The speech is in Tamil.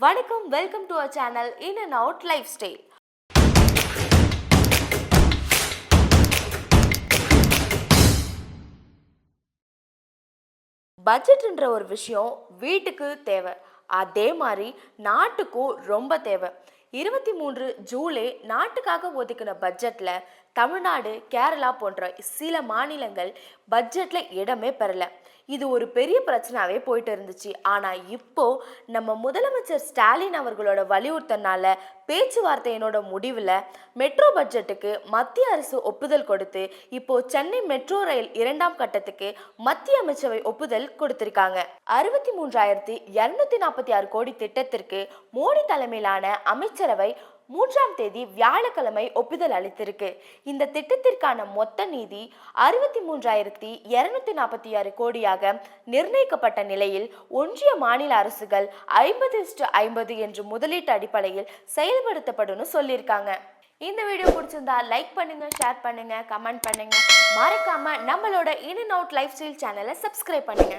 வணக்கம், welcome to our channel in and out lifestyle. பட்ஜெட்ன்ற ஒரு விஷயம் வீட்டுக்கு தேவை, அதே மாதிரி நாட்டுக்கும் ரொம்ப தேவை. 23 ஜூலை நாட்டுக்காக ஒதுக்கின பட்ஜெட்ல தமிழ்நாடு, கேரளா போன்ற சில மாநிலங்கள் பட்ஜெட்ல இடமே பெறல. இது ஒரு பெரிய பிரச்சனாவே போயிட்டு இருந்துச்சு. ஆனா இப்போ நம்ம முதலமைச்சர் ஸ்டாலின் அவர்களோட வலியுறுத்தனால பேச்சுவார்த்தையினோட முடிவில் மெட்ரோ பட்ஜெட்டுக்கு மத்திய அரசு ஒப்புதல் கொடுத்து இப்போ சென்னை மெட்ரோ ரயில் 2ஆம் கட்டத்துக்கு மத்திய அமைச்சரவை ஒப்புதல் கொடுத்திருக்காங்க. 63,246 கோடி திட்டத்திற்கு மோடி தலைமையிலான அமைச்சரவை 3ஆம் தேதி வியாழக்கிழமை ஒப்புதல் அளித்திருக்கு. இந்த திட்டத்திற்கான மொத்த நிதி 63,246 கோடியாக நிர்ணயிக்கப்பட்ட நிலையில் ஒன்றிய மாநில அரசுகள் 50:50 என்று முதலீட்டு அடிப்படையில் செயல்படுத்தப்படும் சொல்லியிருக்காங்க. இந்த வீடியோ பிடிச்சிருந்தா லைக் பண்ணுங்க, ஷேர் பண்ணுங்க, கமெண்ட் பண்ணுங்க. மறக்காம நம்மளோட இன் அண்ட் அவுட் லைஃப் ஸ்டைல் சேனலை சப்ஸ்கிரைப் பண்ணுங்க.